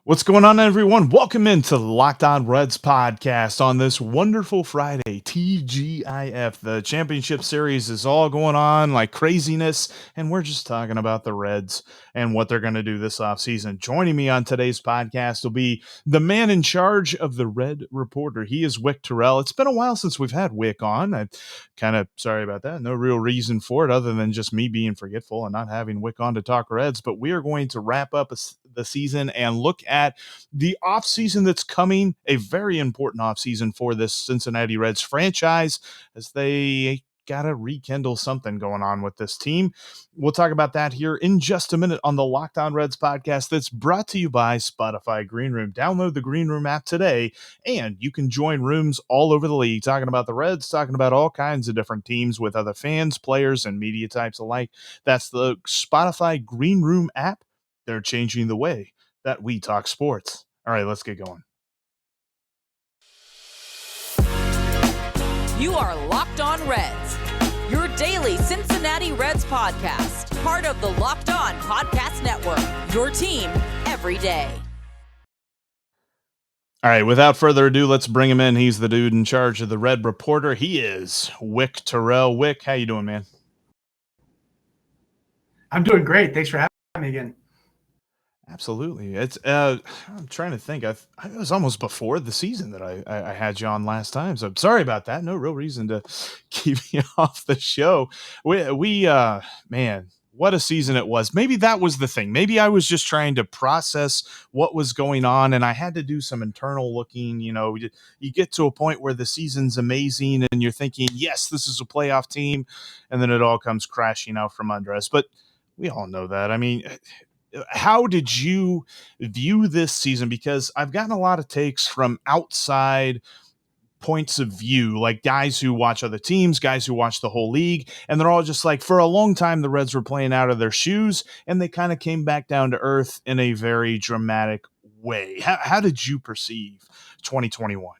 What's going on, everyone? Welcome into the Locked On Reds podcast on this wonderful Friday. TGIF. The championship series is all going on like craziness, and we're just talking about the Reds and what they're going to do this offseason. Joining me on today's podcast will be the man in charge of the Red Reporter. He is Wick Terrell. It's been a while since we've had Wick on. I'm kind of sorry about that. No real reason for it other than just me being forgetful and not having Wick on to talk Reds. But we are going to wrap up the season and look at the offseason that's coming, a very important offseason for this Cincinnati Reds franchise as they got to rekindle something going on with this team. We'll talk about that here in just a minute on the Locked On Reds podcast that's brought to you by Spotify Green Room. Download the Green Room app today, and you can join rooms all over the league, talking about the Reds, talking about all kinds of different teams with other fans, players, and media types alike. That's the Spotify Green Room app. They're changing the way that we talk sports. All right, let's get going. You are Locked On Reds, your daily Cincinnati Reds podcast, part of the Locked On Podcast Network, your team every day. All right, without further ado, let's bring him in. He's the dude in charge of the Red Reporter. He is Wick Terrell. Wick, how you doing, man? I'm doing great. Thanks for having me again. Absolutely. It's I'm trying to think. It was almost before the season that I had you on last time. So sorry about that. No real reason to keep you off the show. We man, what a season it was. Maybe that was the thing. Maybe I was just trying to process what was going on and I had to do some internal looking. You get to a point where the season's amazing and you're thinking, yes, this is a playoff team, and then it all comes crashing out from under us. But we all know that. I mean, how did you view this season? Because I've gotten a lot of takes from outside points of view, like guys who watch other teams, guys who watch the whole league, and they're all just like, for a long time, the Reds were playing out of their shoes, and they kind of came back down to earth in a very dramatic way. How did you perceive 2021?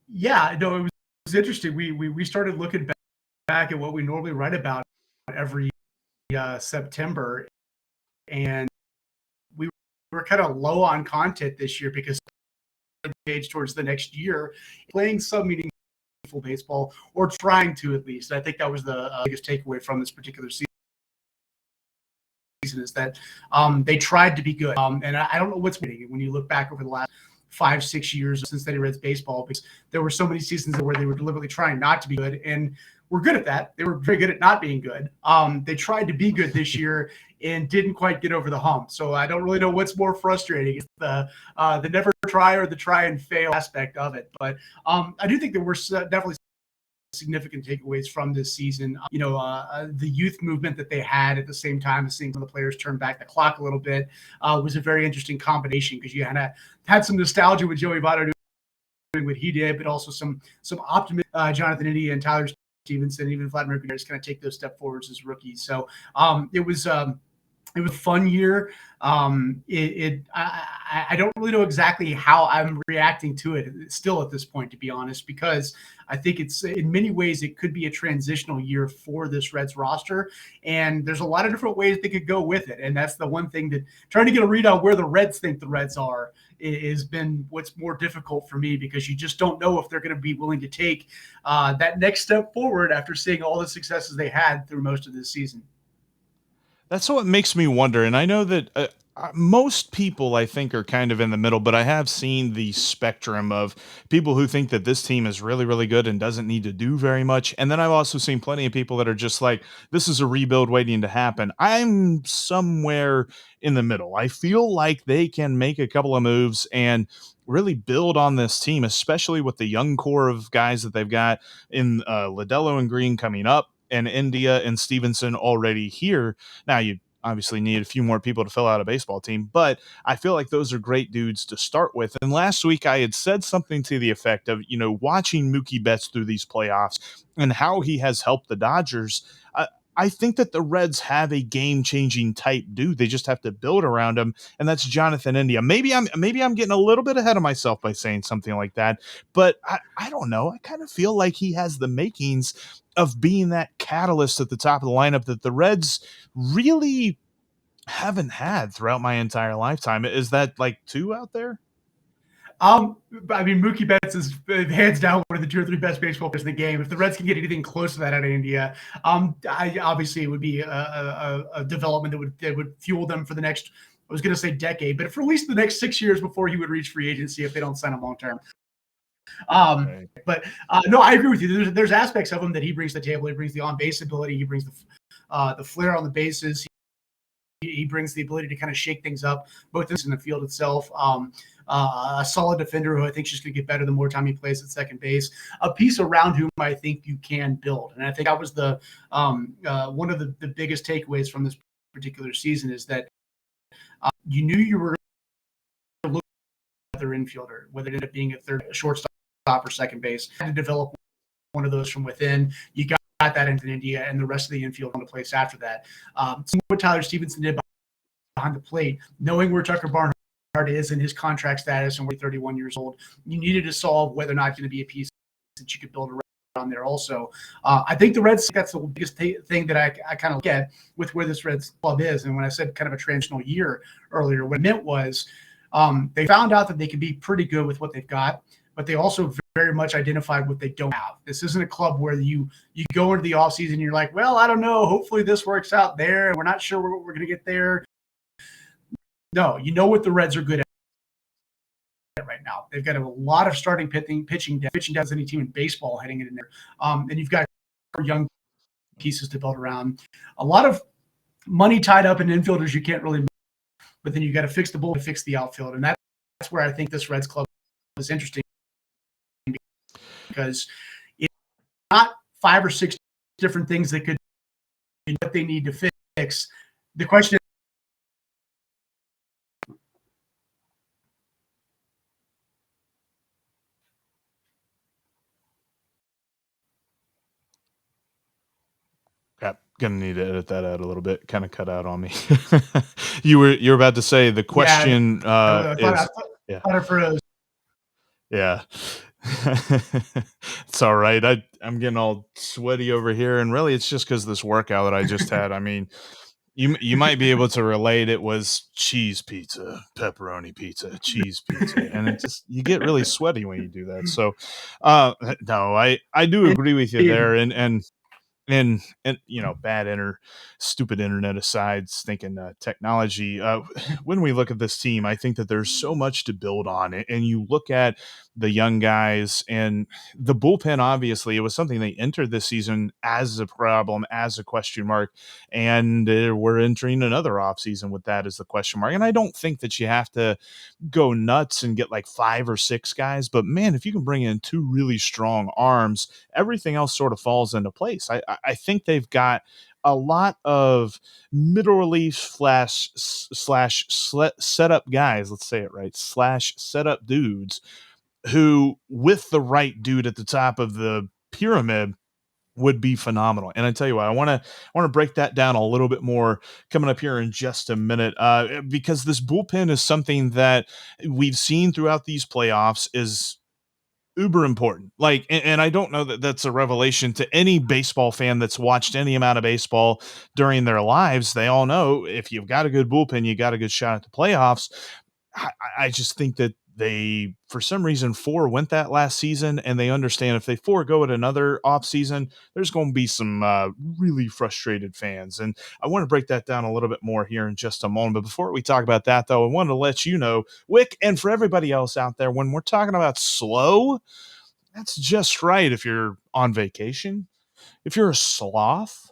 Yeah, no, it was interesting. We started looking back at what we normally write about every September, and we were kind of low on content this year because page towards the next year playing some meaningful baseball, or trying to at least. I think that was the biggest takeaway from this particular season, is that they tried to be good. And I don't know what's winning when you look back over the last 5-6 years of Cincinnati Reds baseball, because there were so many seasons where they were deliberately trying not to be good, and we're good at that. They were very good at not being good. They tried to be good this year and didn't quite get over the hump. So I don't really know what's more frustrating, is the never try or the try and fail aspect of it. But I do think there were definitely significant takeaways from this season. The youth movement that they had at the same time as seeing some of the players turn back the clock a little bit was a very interesting combination, because you had some nostalgia with Joey Votto doing what he did, but also some optimism. Jonathan India and Tyler Stevenson, even Vladimir Guerrero, kind of take those step forwards as rookies. So it was a fun year. I don't really know exactly how I'm reacting to it still at this point, to be honest, because I think it's, in many ways, it could be a transitional year for this Reds roster, and there's a lot of different ways they could go with it. And that's the one thing that trying to get a read on where the Reds think the Reds are has been what's more difficult for me, because you just don't know if they're going to be willing to take that next step forward after seeing all the successes they had through most of this season. That's what makes me wonder. And I know that most people, I think, are kind of in the middle, but I have seen the spectrum of people who think that this team is really, really good and doesn't need to do very much. And then I've also seen plenty of people that are just like, this is a rebuild waiting to happen. I'm somewhere in the middle. I feel like they can make a couple of moves and really build on this team, especially with the young core of guys that they've got in Lidello and Green coming up, and India and Stevenson already here. Now, you obviously need a few more people to fill out a baseball team, but I feel like those are great dudes to start with. And last week I had said something to the effect of, watching Mookie Betts through these playoffs and how he has helped the Dodgers. I think that the Reds have a game-changing type dude. They just have to build around him, and that's Jonathan India. Maybe I'm getting a little bit ahead of myself by saying something like that, but I don't know. I kind of feel like he has the makings of being that catalyst at the top of the lineup that the Reds really haven't had throughout my entire lifetime. Is that like 2 out there? I mean, Mookie Betts is hands down one of the 2 or 3 best baseball players in the game. If the Reds can get anything close to that out of India, obviously it would be a development that would fuel them for the next, I was going to say decade, but for at least the next 6 years before he would reach free agency if they don't sign him long term. Right. But no, I agree with you. There's aspects of him that he brings to the table. He brings the on base ability. He brings the flair on the bases. He brings the ability to kind of shake things up, both in the field itself. A solid defender who I think is just going to get better the more time he plays at second base. A piece around whom I think you can build, and I think that was the one of the biggest takeaways from this particular season is that you knew you were looking at another infielder, whether it ended up being a shortstop or second base. You had to develop one of those from within. You got that into India, and the rest of the infield on the place after that. What Tyler Stevenson did behind the plate, knowing where Tucker Barnhart is in his contract status and we're 31 years old, you needed to solve whether or not going to be a piece that you could build around there also. I think the Reds, that's the biggest thing that I kind of look at with where this Reds club is. And when I said kind of a transitional year earlier, what it meant was they found out that they could be pretty good with what they've got, but they also very much identified what they don't have. This isn't a club where you go into the offseason and you're like, well, I don't know, hopefully this works out there, and we're not sure what we're going to get there. No, you know what the Reds are good at right now. They've got a lot of starting pitching down as any team in baseball heading in there. And you've got young pieces to build around. A lot of money tied up in infielders you can't really move, but then you got to fix the bull to fix the outfield. And that's where I think this Reds club is interesting, because it's not 5 or 6 different things that could be what they need to fix. The question is, Yeah, gonna need to edit that out a little bit. Kind of cut out on me. You're about to say the question I is yeah. thought it froze. Yeah. It's all right. I'm getting all sweaty over here, and really it's just because this workout that I just had. I mean, you might be able to relate. It was cheese pizza, pepperoni pizza, cheese pizza, and it just you get really sweaty when you do that. So, no, I do agree with you there, and stupid internet aside, thinking technology, when we look at this team, I think that there's so much to build on, and you look at the young guys and the bullpen. Obviously, it was something they entered this season as a problem, as a question mark, and we're entering another offseason with that as the question mark. And I don't think that you have to go nuts and get like 5 or 6 guys, but man, if you can bring in 2 really strong arms, everything else sort of falls into place. I think they've got a lot of middle relief slash setup guys. Let's say it right. Slash setup dudes who, with the right dude at the top of the pyramid, would be phenomenal. And I tell you what, I want to break that down a little bit more coming up here in just a minute, because this bullpen is something that we've seen throughout these playoffs is uber important. Like, and I don't know that that's a revelation to any baseball fan that's watched any amount of baseball during their lives. They all know if you've got a good bullpen, you got a good shot at the playoffs. I just think that they, for some reason, forewent that last season, and they understand if they forego it another offseason, there's going to be some really frustrated fans. And I want to break that down a little bit more here in just a moment. But before we talk about that, though, I wanted to let you know, Wick, and for everybody else out there, when we're talking about slow, that's just right. If you're on vacation, if you're a sloth,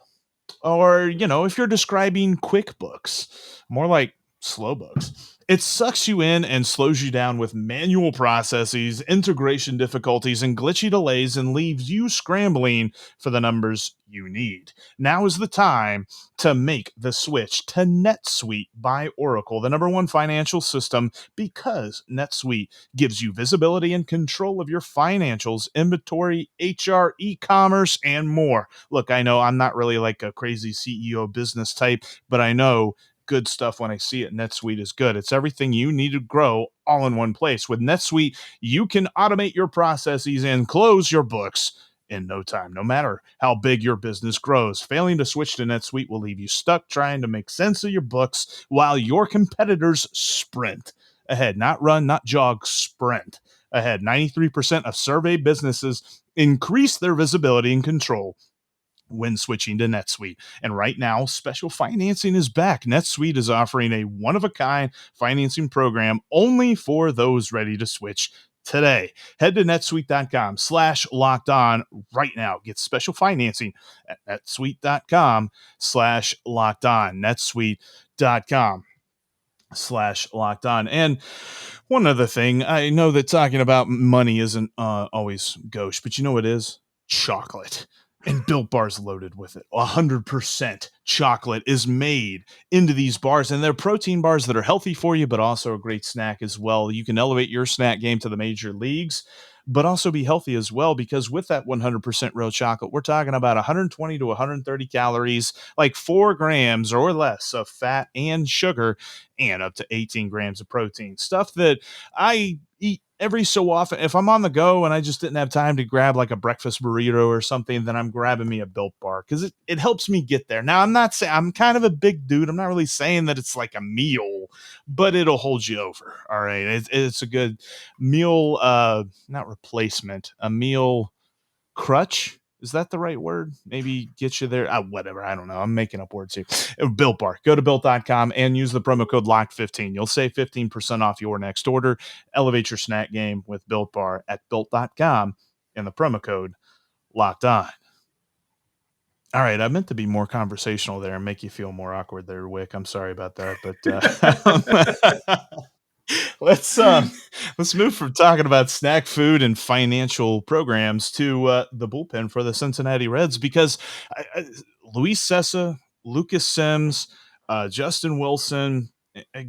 or if you're describing QuickBooks, more like slow books, it sucks you in and slows you down with manual processes, integration difficulties, and glitchy delays, and leaves you scrambling for the numbers you need. Now is the time to make the switch to NetSuite by Oracle, the #1 financial system, because NetSuite gives you visibility and control of your financials, inventory, HR, e-commerce, and more. Look, I know I'm not really like a crazy CEO business type, but I know good stuff when I see it. NetSuite is good. It's everything you need to grow all in one place. With NetSuite, you can automate your processes and close your books in no time. No matter how big your business grows, failing to switch to NetSuite will leave you stuck trying to make sense of your books while your competitors sprint ahead. Not run, not jog, sprint ahead. 93% of surveyed businesses increase their visibility and control when switching to NetSuite. And right now, special financing is back. NetSuite is offering a one-of-a-kind financing program only for those ready to switch today. Head to netsuite.com/locked-on right now. Get special financing at netsuite.com/locked-on. netsuite.com/locked-on. And one other thing, I know that talking about money isn't always gauche, but you know what it is? Chocolate. And Built Bar's loaded with it. 100% chocolate is made into these bars, and they're protein bars that are healthy for you, but also a great snack as well. You can elevate your snack game to the major leagues, but also be healthy as well, because with that 100% real chocolate, we're talking about 120 to 130 calories, like 4 grams or less of fat and sugar, and up to 18 grams of protein. Stuff that I eat every so often. If I'm on the go and I just didn't have time to grab like a breakfast burrito or something, then I'm grabbing me a Built Bar because it helps me get there. Now, I'm not saying I'm kind of a big dude. I'm not really saying that it's like a meal, but it'll hold you over. All right. It's a good meal, not replacement, a meal crutch. Is that the right word? Maybe get you there. Whatever. I don't know. I'm making up words here. Built Bar. Go to built.com and use the promo code LOCKED15. You'll save 15% off your next order. Elevate your snack game with Built Bar at built.com and the promo code LOCKED on. All right, I meant to be more conversational there and make you feel more awkward there, Wick. I'm sorry about that, but let's move from talking about snack food and financial programs to the bullpen for the Cincinnati Reds, because Luis Cessa, Lucas Sims, Justin Wilson,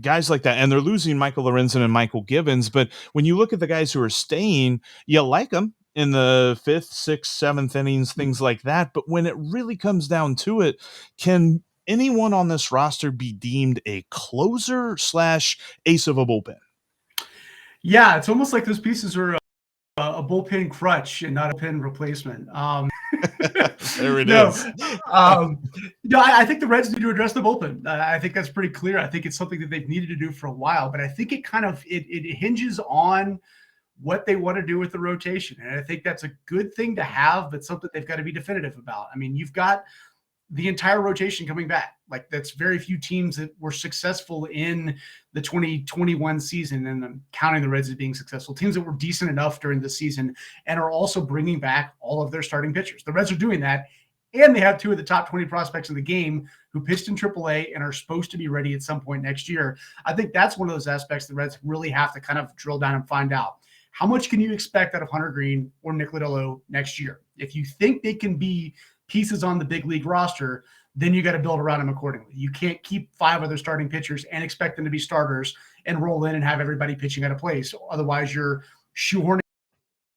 guys like that, and they're losing Michael Lorenzen and Michael Givens. But when you look at the guys who are staying, you like them in the 5th, 6th, 7th innings, things like that. But when it really comes down to it, can anyone on this roster be deemed a closer / ace of a bullpen? Yeah, it's almost like those pieces are a bullpen crutch and not a pen replacement. There it is. I think the Reds need to address the bullpen. I think that's pretty clear. I think it's something that they've needed to do for a while, but I think it kind of it hinges on what they want to do with the rotation. And I think that's a good thing to have, but something they've got to be definitive about. I mean, you've got the entire rotation coming back. Like, that's very few teams that were successful in the 2021 season, and I'm counting the Reds as being successful. Teams that were decent enough during the season and are also bringing back all of their starting pitchers. The Reds are doing that, and they have 2 of the top 20 prospects in the game who pitched in AAA and are supposed to be ready at some point next year. I think that's one of those aspects the Reds really have to kind of drill down and find out. How much can you expect out of Hunter Green or Nick Lodolo next year? If you think they can be pieces on the big league roster, then you got to build around them accordingly. You can't keep 5 other starting pitchers and expect them to be starters and roll in and have everybody pitching at a place. Otherwise, you're shoehorning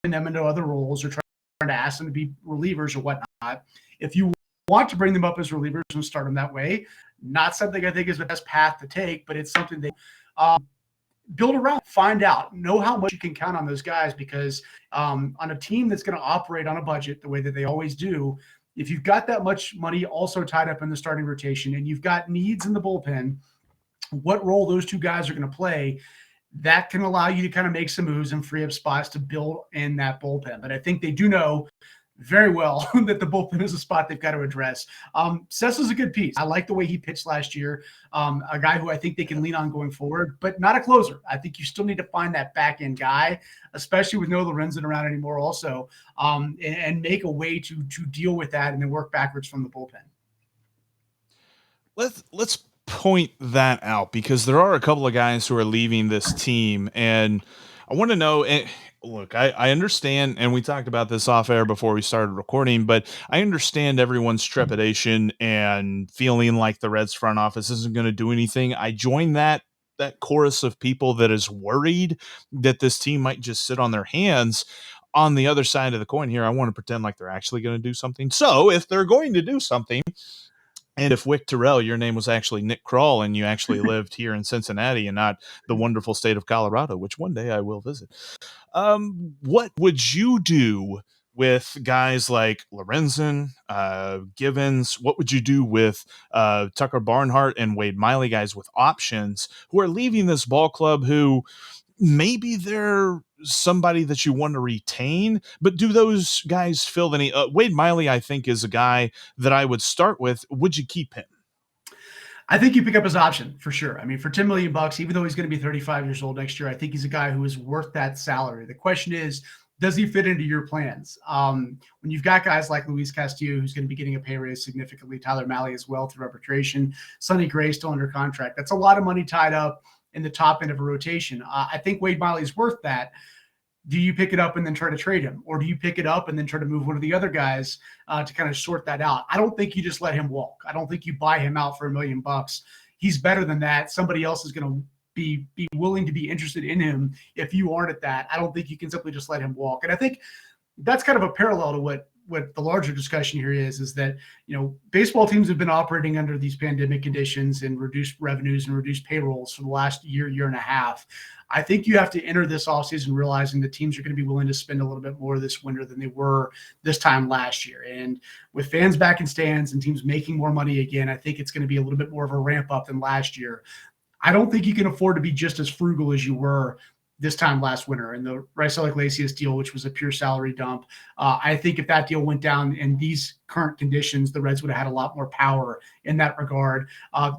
them into other roles or trying to ask them to be relievers or whatnot. If you want to bring them up as relievers and start them that way, not something I think is the best path to take, but it's something they build around, find out, know how much you can count on those guys, because on a team that's going to operate on a budget the way that they always do, if you've got that much money also tied up in the starting rotation and you've got needs in the bullpen, what role those 2 guys are going to play, that can allow you to kind of make some moves and free up spots to build in that bullpen. But I think they do know very well that the bullpen is a spot they've got to address. Cessa's a good piece. I like the way he pitched last year. A guy who I think they can lean on going forward, but not a closer. I think you still need to find that back end guy, especially with no Lorenzen around anymore also, and make a way to deal with that and then work backwards from the bullpen. Let's point that out, because there are a couple of guys who are leaving this team, and I want to know. Look, I understand, and we talked about this off air before we started recording, but I understand everyone's trepidation and feeling like the Reds front office isn't going to do anything. I join that chorus of people that is worried that this team might just sit on their hands. On the other side of the coin here, I want to pretend like they're actually going to do something. So if they're going to do something, and if Wick Terrell, your name was actually Nick Kroll, and you actually lived here in Cincinnati and not the wonderful state of Colorado, which one day I will visit, what would you do with guys like Lorenzen, Givens? What would you do with Tucker Barnhart and Wade Miley, guys with options who are leaving this ball club who maybe they're somebody that you want to retain, but do those guys fill any? Wade Miley, I think, is a guy that I would start with. Would you keep him? I think you pick up his option for sure. I mean, for $10 million, even though he's going to be 35 years old next year, I think he's a guy who is worth that salary. The question is, does he fit into your plans? When you've got guys like Luis Castillo, who's going to be getting a pay raise significantly, Tyler Mahle as well through arbitration, Sonny Gray still under contract. That's a lot of money tied up in the top end of a rotation. I think Wade Miley is worth that. Do you pick it up and then try to trade him? Or do you pick it up and then try to move one of the other guys to kind of sort that out? I don't think you just let him walk. I don't think you buy him out for $1 million. He's better than that. Somebody else is going to be willing to be interested in him if you aren't at that. I don't think you can simply just let him walk. And I think that's kind of a parallel to what the larger discussion here is that, baseball teams have been operating under these pandemic conditions and reduced revenues and reduced payrolls for the last year and a half. I think you have to enter this offseason realizing that teams are going to be willing to spend a little bit more this winter than they were this time last year. And with fans back in stands and teams making more money again, I think it's going to be a little bit more of a ramp up than last year. I don't think you can afford to be just as frugal as you were this time last winter. And the Raisel Iglesias deal, which was a pure salary dump, I think if that deal went down in these current conditions, the Reds would have had a lot more power in that regard.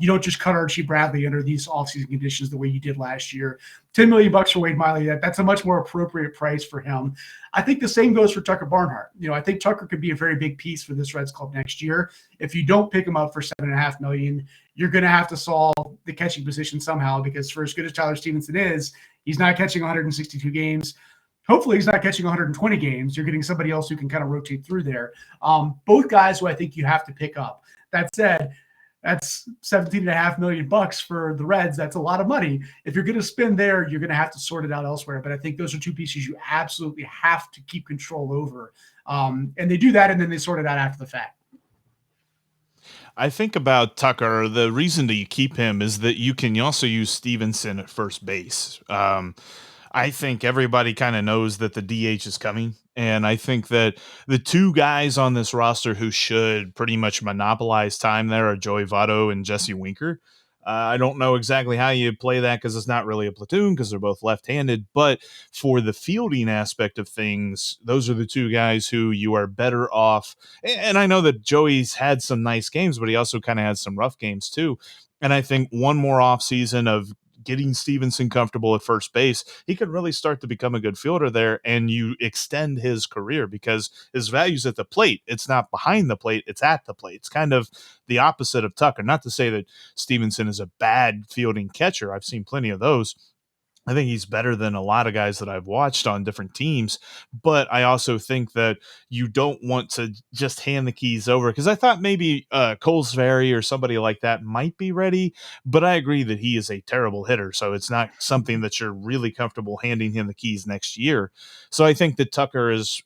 You don't just cut Archie Bradley under these offseason conditions the way you did last year. $10 million for Wade Miley, that's a much more appropriate price for him. I think the same goes for Tucker Barnhart. I think Tucker could be a very big piece for this Reds club next year. If you don't pick him up for $7.5 million, you're going to have to solve the catching position somehow, because for as good as Tyler Stevenson is, he's not catching 162 games. Hopefully he's not catching 120 games. You're getting somebody else who can kind of rotate through there. Both guys who I think you have to pick up. That said, that's $17.5 million for the Reds. That's a lot of money. If you're going to spend there, you're going to have to sort it out elsewhere. But I think those are two pieces you absolutely have to keep control over. And they do that, and then they sort it out after the fact. I think about Tucker, the reason that you keep him is that you can also use Stevenson at first base. I think everybody kind of knows that the DH is coming. And I think that the two guys on this roster who should pretty much monopolize time there are Joey Votto and Jesse Winker. I don't know exactly how you play that because it's not really a platoon because they're both left-handed. But for the fielding aspect of things, those are the two guys who you are better off. And I know that Joey's had some nice games, but he also kind of had some rough games too. And I think one more offseason of getting Stevenson comfortable at first base, he could really start to become a good fielder there, and you extend his career because his value's at the plate. It's not behind the plate, it's at the plate. It's kind of the opposite of Tucker. Not to say that Stevenson is a bad fielding catcher. I've seen plenty of those. I think he's better than a lot of guys that I've watched on different teams, but I also think that you don't want to just hand the keys over, because I thought maybe Colesbury or somebody like that might be ready, but I agree that he is a terrible hitter, so it's not something that you're really comfortable handing him the keys next year. So I think that Tucker is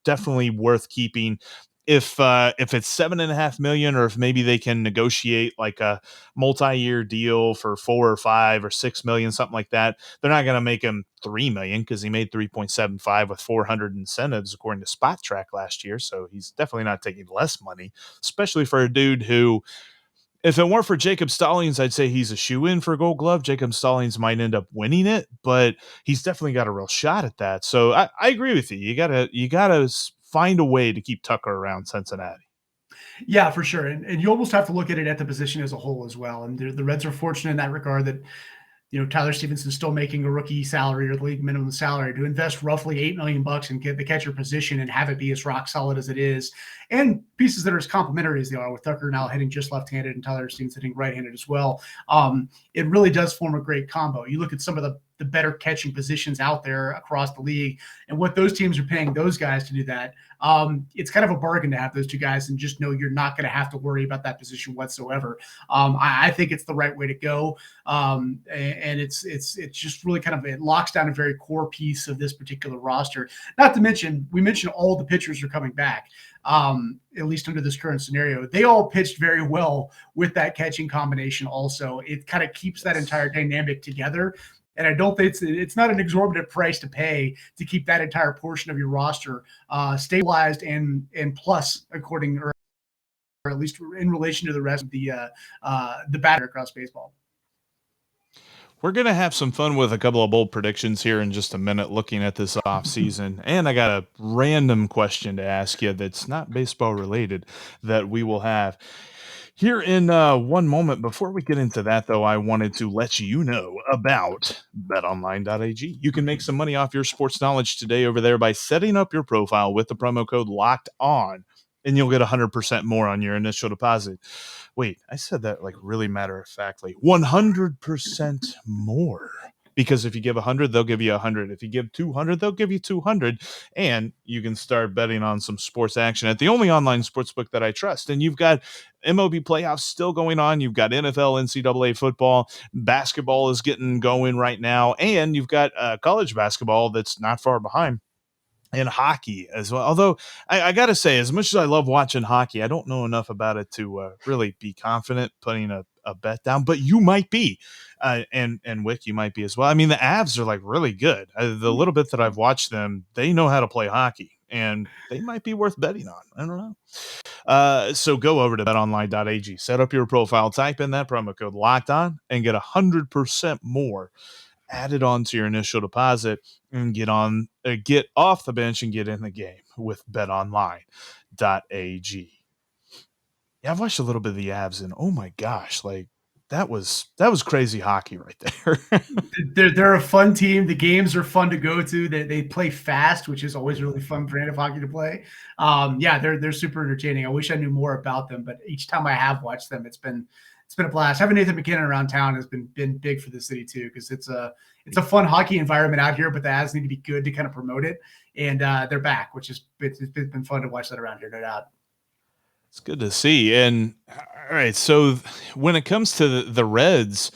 definitely worth keeping. If it's $7.5 million, or if maybe they can negotiate like a multi-year deal for 4 or 5 or 6 million, something like that, they're not going to make him 3 million because he made 3.75 with 400 incentives according to Spot Track last year. So he's definitely not taking less money, especially for a dude who, if it weren't for Jacob Stallings, I'd say he's a shoe-in for Gold Glove. Jacob Stallings might end up winning it, but he's definitely got a real shot at that. So I agree with you. You gotta find a way to keep Tucker around Cincinnati. Yeah, for sure. And you almost have to look at it at the position as a whole as well. And the Reds are fortunate in that regard that, Tyler Stevenson's still making a rookie salary or the league minimum salary to invest roughly $8 million and get the catcher position and have it be as rock solid as it is. And pieces that are as complementary as they are, with Tucker now hitting just left-handed and Tyler Stevenson hitting right-handed as well. It really does form a great combo. You look at some of the better catching positions out there across the league and what those teams are paying those guys to do that. It's kind of a bargain to have those two guys and just know you're not going to have to worry about that position whatsoever. I think it's the right way to go. And it's just really kind of, it locks down a very core piece of this particular roster. Not to mention, we mentioned all the pitchers are coming back. At least under this current scenario, they all pitched very well with that catching combination. Also, it kind of keeps that entire dynamic together. And I don't think it's not an exorbitant price to pay to keep that entire portion of your roster stabilized and plus according or at least in relation to the rest of the batter across baseball. We're going to have some fun with a couple of bold predictions here in just a minute looking at this offseason. And I got a random question to ask you that's not baseball related that we will have here in one moment. Before we get into that, though, I wanted to let you know about betonline.ag. You can make some money off your sports knowledge today over there by setting up your profile with the promo code Locked On, and you'll get 100% more on your initial deposit. Wait, I said that like really matter of factly. 100% more. Because if you give 100, they'll give you 100. If you give 200, they'll give you 200. And you can start betting on some sports action at the only online sportsbook that I trust. And you've got MLB playoffs still going on. You've got NFL, NCAA football. Basketball is getting going right now. And you've got college basketball that's not far behind. And hockey as well. Although I got to say, as much as I love watching hockey, I don't know enough about it to really be confident putting a bet down. But you might be, and Wick, you might be as well. I mean, the Avs are like really good. The little bit that I've watched them, they know how to play hockey, and they might be worth betting on. I don't know. So go over to betonline.ag, set up your profile, type in that promo code Locked On, and get 100% more added on to your initial deposit and get off the bench and get in the game with betonline.ag. Yeah, I've watched a little bit of the Avs, and oh my gosh, like that was crazy hockey right there. They're a fun team. The games are fun to go to. They play fast, which is always really fun brand of hockey to play. Yeah, they're super entertaining. I wish I knew more about them, but each time I have watched them, it's been a blast. Having Nathan McKinnon around town has been big for the city too, because it's a fun hockey environment out here. But the Avs need to be good to kind of promote it, and they're back, which is it's been fun to watch that around here, no doubt. It's good to see. And all right, so when it comes to the Reds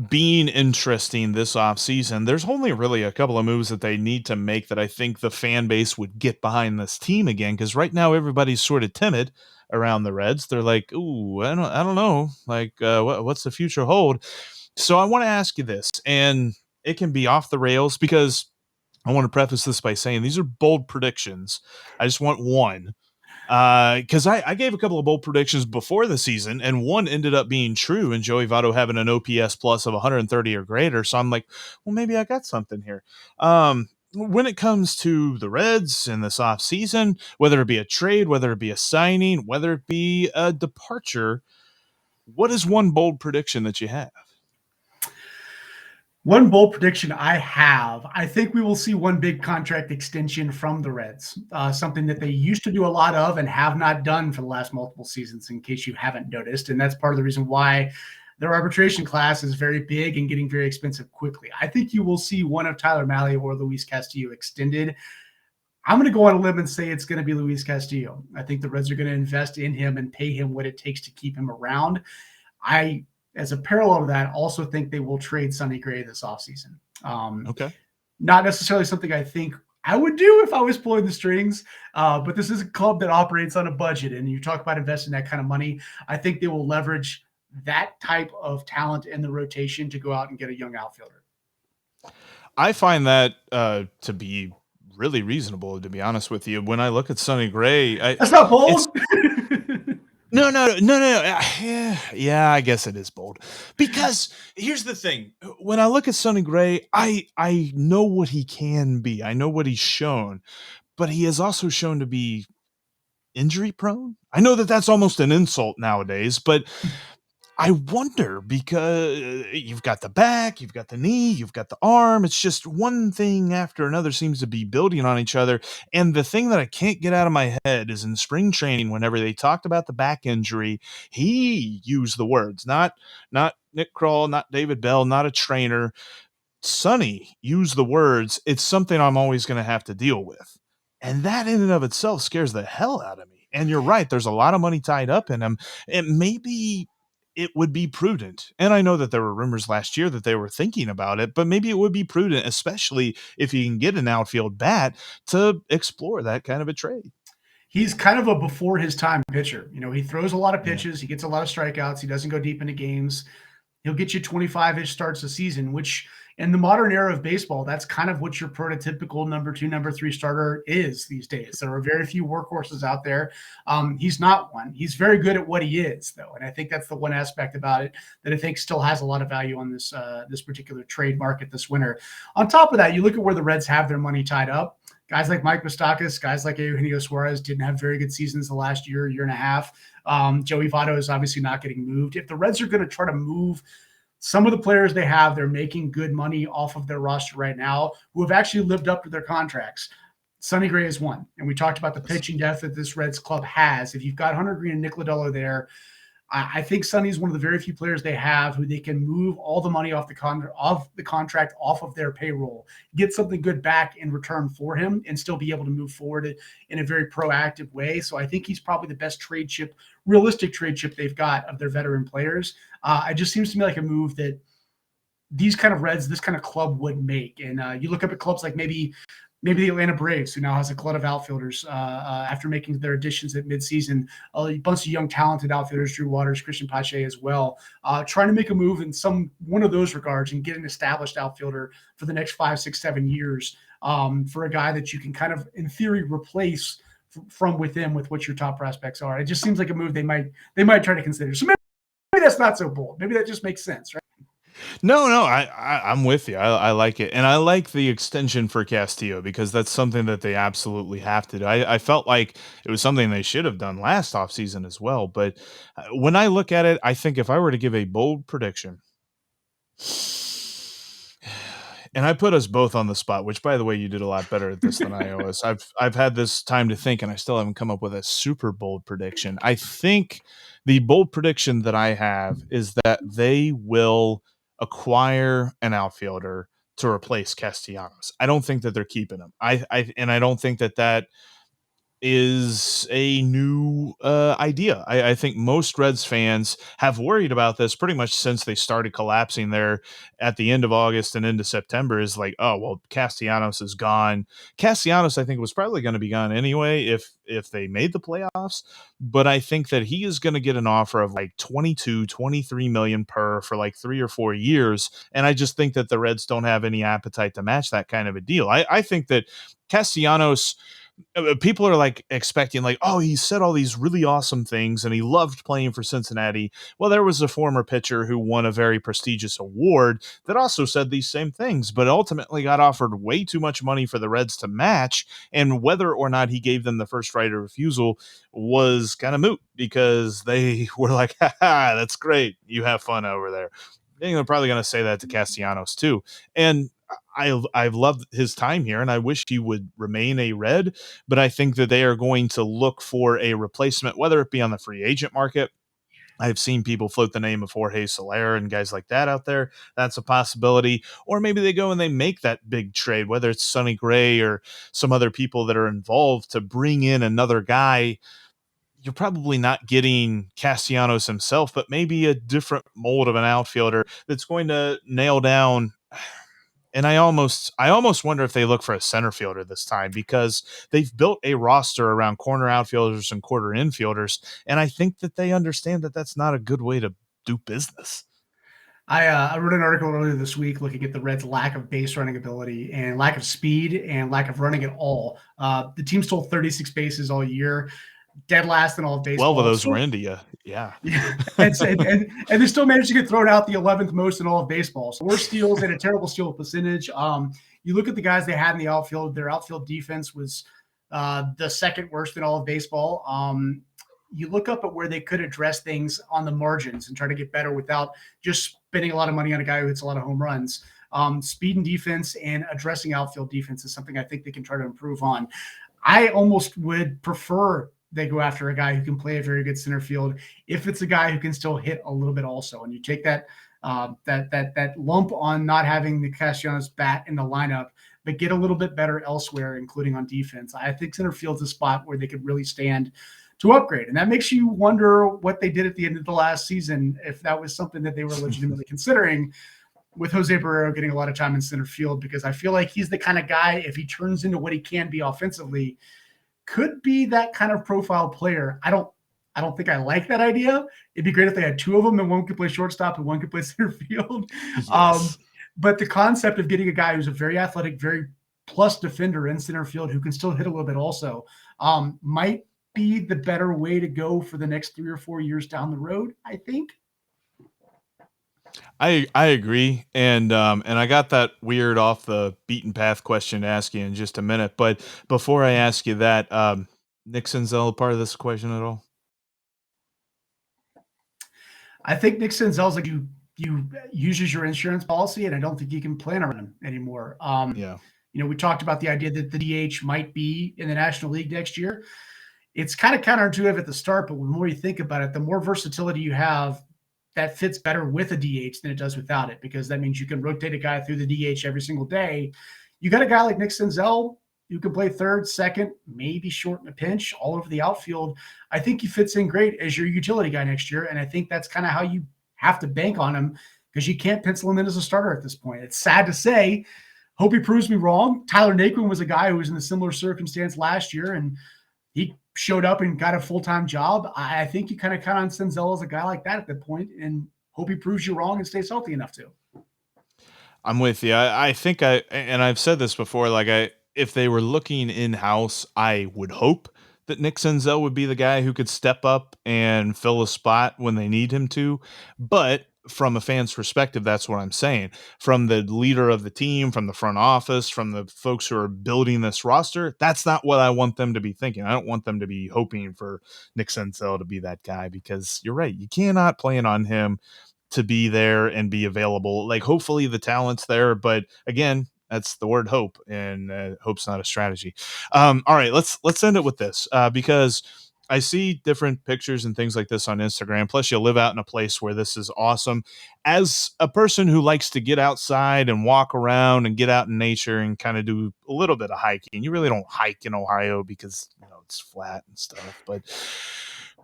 being interesting this offseason, there's only really a couple of moves that they need to make that I think the fan base would get behind this team again. Because right now everybody's sort of timid around the Reds. They're like, "Ooh, I don't know, like what's the future hold?" So I want to ask you this, and it can be off the rails because I want to preface this by saying these are bold predictions. I just want one. Because I gave a couple of bold predictions before the season, and one ended up being true, and Joey Votto having an OPS plus of 130 or greater. So I'm like, well, maybe I got something here. When it comes to the Reds in this offseason, whether it be a trade, whether it be a signing, whether it be a departure, what is one bold prediction that you have? One bold prediction I have, I think we will see one big contract extension from the Reds, something that they used to do a lot of and have not done for the last multiple seasons, in case you haven't noticed. And that's part of the reason why their arbitration class is very big and getting very expensive quickly. I think you will see one of Tyler Mahle or Luis Castillo extended. I'm going to go on a limb and say it's going to be Luis Castillo. I think the Reds are going to invest in him and pay him what it takes to keep him around. As a parallel to that, also think they will trade Sonny Gray this offseason. Okay. Not necessarily something I think I would do if I was pulling the strings, but this is a club that operates on a budget, and you talk about investing that kind of money. I think they will leverage that type of talent in the rotation to go out and get a young outfielder. I find that to be really reasonable, to be honest with you. When I look at Sonny Gray, That's not bold. No. Yeah, I guess it is bold. Because here's the thing. When I look at Sonny Gray, I know what he can be. I know what he's shown. But he has also shown to be injury prone. I know that that's almost an insult nowadays, but I wonder because you've got the back, you've got the knee, you've got the arm. It's just one thing after another seems to be building on each other. And the thing that I can't get out of my head is in spring training, whenever they talked about the back injury, he used the words, not Nick Kroll, not David Bell, not a trainer. Sonny used the words, "It's something I'm always going to have to deal with." And that in and of itself scares the hell out of me. And you're right, there's a lot of money tied up in him. And maybe it would be prudent. And I know that there were rumors last year that they were thinking about it, but maybe it would be prudent, especially if you can get an outfield bat, to explore that kind of a trade. He's kind of a before his time pitcher. You know, he throws a lot of pitches. He gets a lot of strikeouts. He doesn't go deep into games. He'll get you 25-ish starts a season, which in the modern era of baseball, that's kind of what your prototypical number 2, number 3 starter is these days. There are very few workhorses out there. He's not one. He's very good at what he is, though, and I think that's the one aspect about it that I think still has a lot of value on this particular trade market this winter. On top of that, you look at where the Reds have their money tied up. Guys like Mike Moustakas, guys like Eugenio Suarez didn't have very good seasons the last year and a half. Joey Votto is obviously not getting moved. If the Reds are going to try to move some of the players they have, they're making good money off of their roster right now who have actually lived up to their contracts. Sonny Gray is one. And we talked about the pitching depth that this Reds club has. If you've got Hunter Green and Nick Lodolo there, I think Sonny is one of the very few players they have who they can move all the money off the contract off of their payroll, get something good back in return for him, and still be able to move forward in a very proactive way. So I think he's probably the best realistic trade chip they've got of their veteran players. It just seems to me like a move that these kind of Reds, this kind of club would make. And you look up at clubs like maybe the Atlanta Braves, who now has a glut of outfielders after making their additions at midseason, a bunch of young, talented outfielders, Drew Waters, Christian Pache as well, trying to make a move in one of those regards and get an established outfielder for the next 5, 6, 7 years for a guy that you can kind of, in theory, replace from within with what your top prospects are. It just seems like a move they might try to consider. So maybe that's not so bold. Maybe that just makes sense, right? No, I'm with you. I like it. And I like the extension for Castillo because that's something that they absolutely have to do. I felt like it was something they should have done last offseason as well. But when I look at it, I think if I were to give a bold prediction, and I put us both on the spot, which, by the way, you did a lot better at this than I was. I've had this time to think, and I still haven't come up with a super bold prediction. I think the bold prediction that I have is that they will acquire an outfielder to replace Castellanos. I don't think that they're keeping him. I don't think that is a new idea. I think most Reds fans have worried about this pretty much since they started collapsing there at the end of August and into September. Is like, oh, well, Castellanos is gone. Castellanos, I think, was probably going to be gone anyway if they made the playoffs. But I think that he is going to get an offer of like 22, 23 million per for like 3 or 4 years. And I just think that the Reds don't have any appetite to match that kind of a deal. I think that Castellanos, people are like expecting like, oh, he said all these really awesome things and he loved playing for Cincinnati. Well, there was a former pitcher who won a very prestigious award that also said these same things, but ultimately got offered way too much money for the Reds to match. And whether or not he gave them the first right of refusal was kind of moot because they were like, ha, that's great. You have fun over there. They're probably going to say that to Castellanos too. And I've loved his time here, and I wish he would remain a Red, but I think that they are going to look for a replacement, whether it be on the free agent market. I've seen people float the name of Jorge Soler and guys like that out there. That's a possibility. Or maybe they go and they make that big trade, whether it's Sonny Gray or some other people that are involved to bring in another guy. You're probably not getting Castellanos himself, but maybe a different mold of an outfielder that's going to nail down. And I almost wonder if they look for a center fielder this time because they've built a roster around corner outfielders and quarter infielders. And I think that they understand that that's not a good way to do business. I wrote an article earlier this week looking at the Reds' lack of base running ability and lack of speed and lack of running at all. The team stole 36 bases all year, dead last in all of baseball. 12 of those were India. Yeah. and they still managed to get thrown out the 11th most in all of baseball. So 4 steals and a terrible steal percentage. You look at the guys they had in the outfield, their outfield defense was the second worst in all of baseball. You look up at where they could address things on the margins and try to get better without just spending a lot of money on a guy who hits a lot of home runs. Speed and defense and addressing outfield defense is something I think they can try to improve on. I almost would prefer they go after a guy who can play a very good center field if it's a guy who can still hit a little bit also. And you take that lump on not having the Castellanos bat in the lineup, but get a little bit better elsewhere, including on defense. I think center field's a spot where they could really stand to upgrade. And that makes you wonder what they did at the end of the last season, if that was something that they were legitimately considering with Jose Barrero getting a lot of time in center field, because I feel like he's the kind of guy, if he turns into what he can be offensively, could be that kind of profile player. I don't think I like that idea. It'd be great if they had 2 of them and one could play shortstop and one could play center field. Yes. But the concept of getting a guy who's a very athletic, very plus defender in center field who can still hit a little bit also might be the better way to go for the next 3 or 4 years down the road, I think. I agree, and I got that weird off the beaten path question to ask you in just a minute, but before I ask you that, Nick Senzel part of this equation at all? I think Nick Senzel's like you uses your insurance policy, and I don't think you can plan around him anymore. Yeah. We talked about the idea that the DH might be in the National League next year. It's kind of counterintuitive at the start, but the more you think about it, the more versatility you have, that fits better with a DH than it does without it, because that means you can rotate a guy through the DH every single day. You got a guy like Nick Senzel who can play third, second, maybe short in a pinch, all over the outfield. I think he fits in great as your utility guy next year, and I think that's kind of how you have to bank on him, because you can't pencil him in as a starter at this point. It's sad to say. Hope he proves me wrong. Tyler Naquin was a guy who was in a similar circumstance last year, and he showed up and got a full-time job. I think you kind of count on Senzel as a guy like that at that point, and hope he proves you wrong and stays healthy enough to. I'm with you. I think and I've said this before, like if they were looking in-house, I would hope that Nick Senzel would be the guy who could step up and fill a spot when they need him to. But from a fan's perspective, that's what I'm saying. From the leader of the team, from the front office, from the folks who are building this roster, that's not what I want them to be thinking. I don't want them to be hoping for Nick Senzel to be that guy, because you're right. You cannot plan on him to be there and be available. Like, hopefully the talent's there, but again, that's the word hope, and hope's not a strategy. All right, let's end it with this, because I see different pictures and things like this on Instagram. Plus, you live out in a place where this is awesome. As a person who likes to get outside and walk around and get out in nature and kind of do a little bit of hiking, you really don't hike in Ohio because it's flat and stuff. But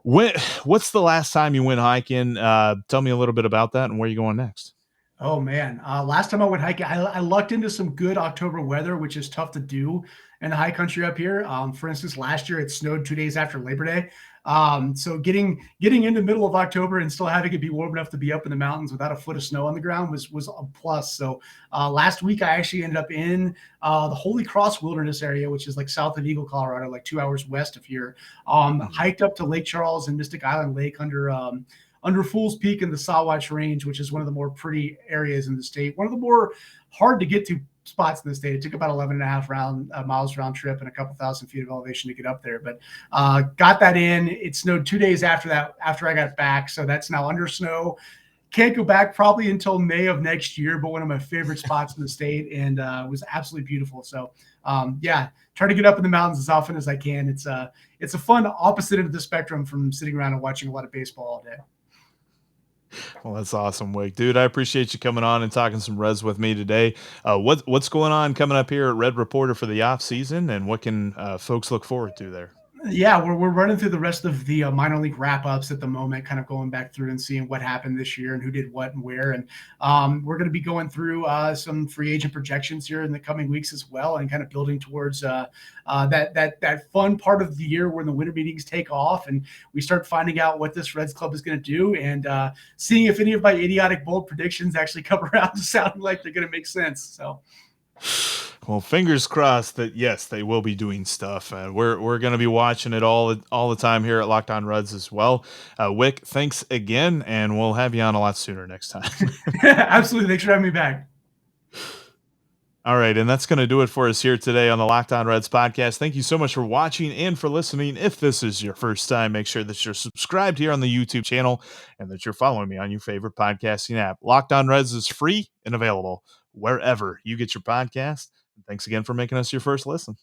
what's the last time you went hiking? Tell me a little bit about that and where you going next. Oh man, last time I went hiking, I lucked into some good October weather, which is tough to do in the high country up here. For instance, last year it snowed 2 days after Labor Day, so getting into middle of October and still having it be warm enough to be up in the mountains without a foot of snow on the ground was a plus. So last week I actually ended up in the Holy Cross Wilderness area, which is like south of Eagle, Colorado, like 2 hours west of here. Hiked up to Lake Charles and Mystic Island Lake under Fool's Peak in the Sawatch Range, which is one of the more pretty areas in the state. One of the more hard to get to spots in the state. It took about 11 and a half miles round trip and a couple thousand feet of elevation to get up there. But got that in. It snowed 2 days after that, after I got back. So that's now under snow. Can't go back probably until May of next year, but one of my favorite spots in the state, and it was absolutely beautiful. So try to get up in the mountains as often as I can. It's a fun opposite end of the spectrum from sitting around and watching a lot of baseball all day. Well, that's awesome, Wick. Dude, I appreciate you coming on and talking some Reds with me today. What's going on coming up here at Red Reporter for the off season, and what can folks look forward to there? Yeah, we're running through the rest of the minor league wrap ups at the moment, kind of going back through and seeing what happened this year and who did what and where. And we're going to be going through some free agent projections here in the coming weeks as well, and kind of building towards that fun part of the year when the winter meetings take off and we start finding out what this Reds club is going to do, and seeing if any of my idiotic bold predictions actually come around to sounding like they're going to make sense. So. Well, fingers crossed that yes, they will be doing stuff. We're going to be watching it all the time here at Locked On Reds as well. Wick, thanks again, and we'll have you on a lot sooner next time. Absolutely, thanks for having me back. All right, and that's going to do it for us here today on the Locked On Reds podcast. Thank you so much for watching and for listening. If this is your first time, make sure that you're subscribed here on the YouTube channel and that you're following me on your favorite podcasting app. Locked On Reds is free and available wherever you get your podcast. Thanks again for making us your first listen.